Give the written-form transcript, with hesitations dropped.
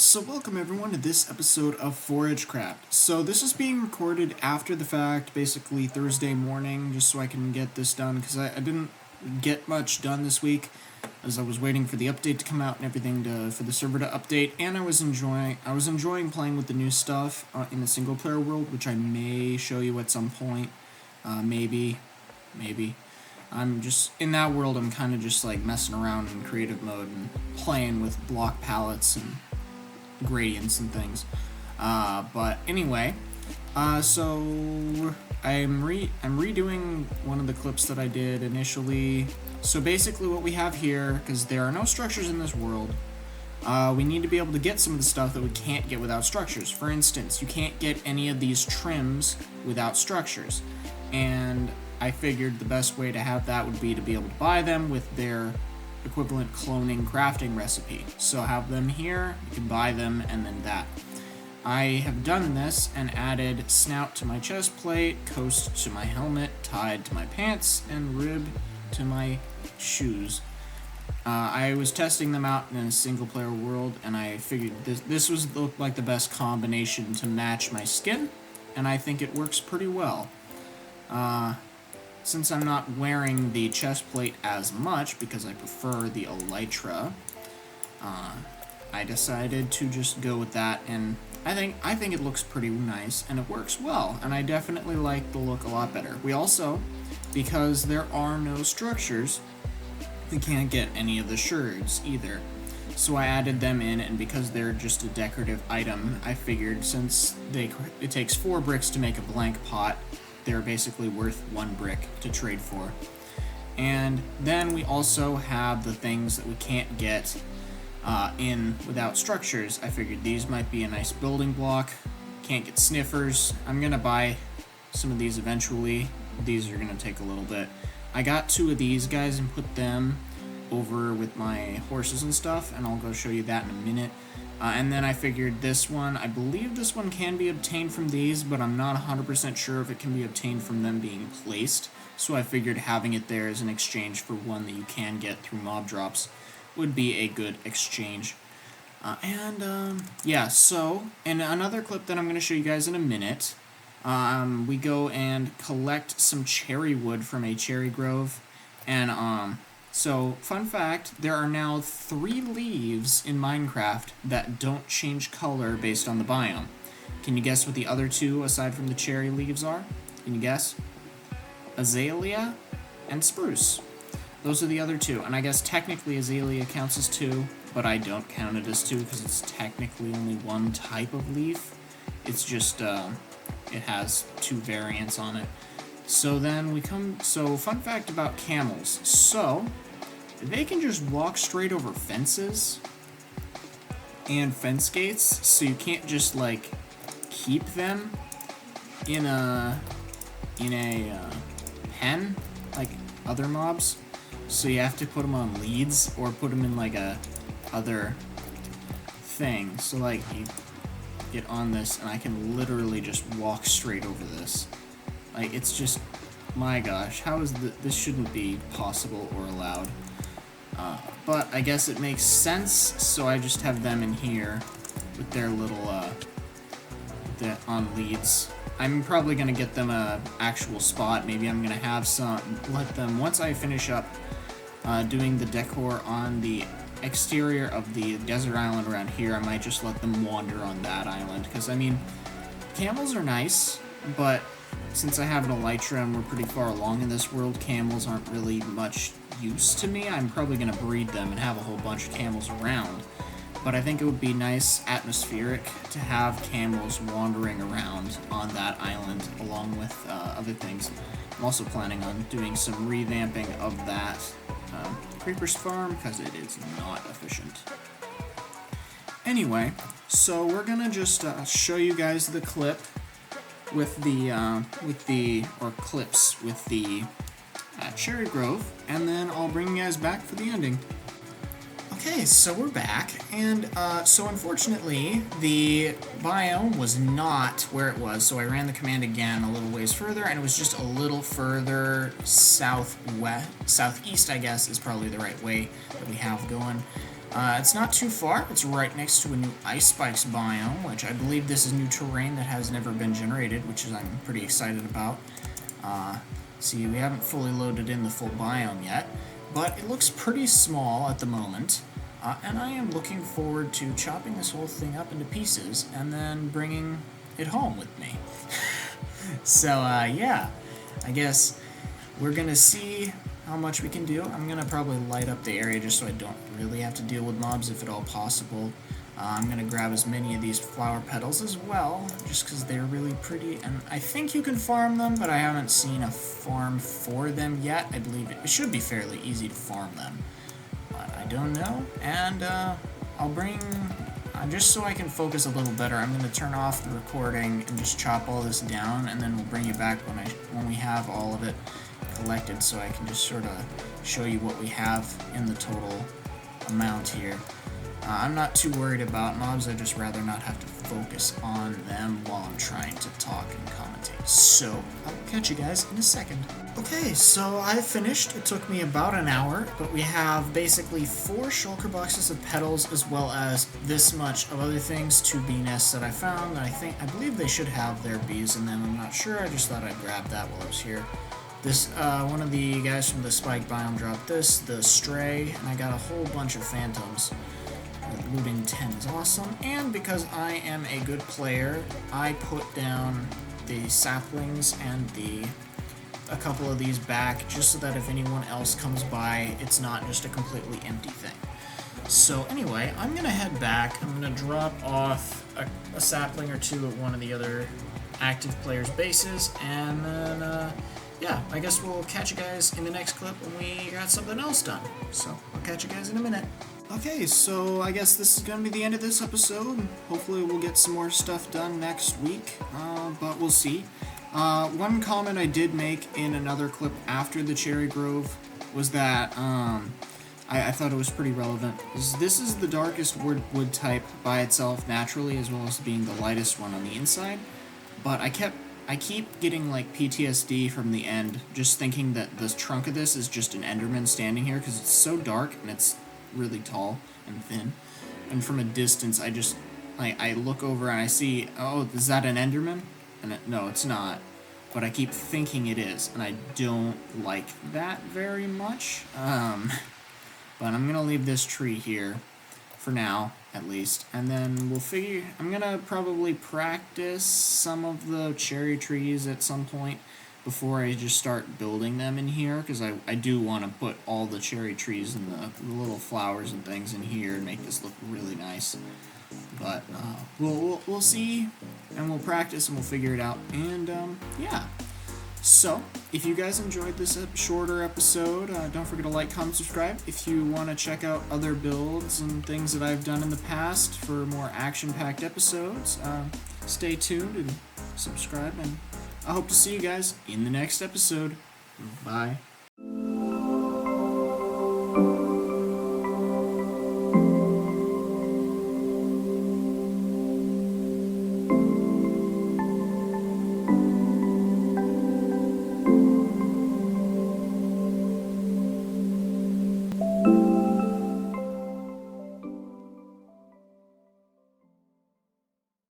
So welcome everyone to this episode of ForageCraft. So this is being recorded after the fact, basically Thursday morning, just so I can get this done, because I didn't get much done this week, as I was waiting for the update to come out and everything for the server to update, and I was enjoying playing with the new stuff in the single player world, which I may show you at some point, maybe. I'm just, in that world, I'm kind of just like messing around in creative mode and playing with block palettes and gradients and things. But anyway, so I'm redoing one of the clips that I did initially. So basically what we have here, because there are no structures in this world, we need to be able to get some of the stuff that we can't get without structures. For instance, you can't get any of these trims without structures. And I figured the best way to have that would be to be able to buy them with their equivalent cloning crafting recipe. So have them here, you can buy them, and then that. I have done this and added snout to my chest plate, coast to my helmet, tied to my pants, and rib to my shoes. I was testing them out in a single player world, and I figured this looked like the best combination to match my skin, and I think it works pretty well. Since I'm not wearing the chest plate as much because I prefer the elytra, I decided to just go with that, and I think it looks pretty nice and it works well, and I definitely like the look a lot better. We also, because there are no structures, we can't get any of the sherds either. So I added them in, and because they're just a decorative item, I figured since it takes 4 bricks to make a blank pot, they're basically worth 1 brick to trade for. And then we also have the things that we can't get in without structures. I figured these might be a nice building block. Can't get sniffers. I'm gonna buy some of these eventually. These are gonna take a little bit. I got 2 of these guys and put them over with my horses and stuff, and I'll go show you that in a minute. And then I figured this one, I believe this one can be obtained from these, but I'm not 100% sure if it can be obtained from them being placed. So I figured having it there as an exchange for one that you can get through mob drops would be a good exchange. Yeah, so in another clip that I'm going to show you guys in a minute, we go and collect some cherry wood from a cherry grove, and so, fun fact, there are now 3 leaves in Minecraft that don't change color based on the biome. Can you guess what the other 2, aside from the cherry leaves, are? Can you guess? Azalea and spruce. Those are the other 2, and I guess technically azalea counts as 2, but I don't count it as 2 because it's technically only 1 type of leaf. It's just, it has 2 variants on it. So then fun fact about camels. So, they can just walk straight over fences and fence gates, so you can't just, like, keep them in a pen, like other mobs. So you have to put them on leads, or put them in, like, a other thing. So, like, you get on this, and I can literally just walk straight over this. Like, it's just, my gosh, how is this shouldn't be possible or allowed. But I guess it makes sense, so I just have them in here with their little, on leads. I'm probably going to get them a actual spot. Maybe I'm going to have let them, once I finish up doing the decor on the exterior of the desert island around here, I might just let them wander on that island, because, I mean, camels are nice, but since I have an elytra and we're pretty far along in this world, camels aren't really much use to me. I'm probably going to breed them and have a whole bunch of camels around. But I think it would be nice, atmospheric, to have camels wandering around on that island along with other things. I'm also planning on doing some revamping of that creeper's farm, because it is not efficient. Anyway, so we're going to just show you guys the clip with the clips with the cherry grove, and then I'll bring you guys back for the ending. Okay, so we're back, and so unfortunately the biome was not where it was, so I ran the command again a little ways further, and it was just a little further southeast, I guess is probably the right way that we have going. It's not too far. It's right next to a new ice spikes biome, which I believe this is new terrain that has never been generated, which is I'm pretty excited about. See, we haven't fully loaded in the full biome yet, but it looks pretty small at the moment. And I am looking forward to chopping this whole thing up into pieces and then bringing it home with me. So, yeah, I guess we're gonna see how much we can do. I'm gonna probably light up the area just so I don't really have to deal with mobs if at all possible. I'm gonna grab as many of these flower petals as well, just because they're really pretty, and I think you can farm them, but I haven't seen a farm for them yet. I believe it should be fairly easy to farm them, but I don't know. And I'll bring, just so I can focus a little better, I'm gonna turn off the recording and just chop all this down, and then we'll bring you back when we have all of it collected, so I can just sort of show you what we have in the total amount here. I'm not too worried about mobs, I'd just rather not have to focus on them while I'm trying to talk and commentate. So, I'll catch you guys in a second. Okay, so I finished. It took me about an hour, but we have basically 4 shulker boxes of petals as well as this much of other things, 2 bee nests that I found. I believe they should have their bees in them, I'm not sure, I just thought I'd grab that while I was here. This, one of the guys from the spike biome dropped this, the stray, and I got a whole bunch of phantoms. Looting 10 is awesome, and because I am a good player, I put down the saplings and a couple of these back, just so that if anyone else comes by, it's not just a completely empty thing. So anyway, I'm gonna head back. I'm gonna drop off a sapling or 2 at one of the other active players' bases, and then, yeah, I guess we'll catch you guys in the next clip when we got something else done. So, I'll catch you guys in a minute. Okay, so I guess this is going to be the end of this episode. Hopefully we'll get some more stuff done next week, but we'll see. One comment I did make in another clip after the Cherry Grove was that I thought it was pretty relevant. This is the darkest wood type by itself naturally, as well as being the lightest one on the inside, but I keep getting like PTSD from the end, just thinking that the trunk of this is just an Enderman standing here, because it's so dark and it's really tall and thin, and from a distance I look over and I see, oh, is that an Enderman? And no, it's not, but I keep thinking it is, and I don't like that very much. But I'm gonna leave this tree here for now, at least, and then we'll figure. I'm gonna probably practice some of the cherry trees at some point before I just start building them in here, because I do want to put all the cherry trees and the little flowers and things in here and make this look really nice. But we'll see, and we'll practice, and we'll figure it out. And yeah. So, if you guys enjoyed this shorter episode, don't forget to like, comment, subscribe. If you want to check out other builds and things that I've done in the past for more action-packed episodes, stay tuned and subscribe, and I hope to see you guys in the next episode. Bye.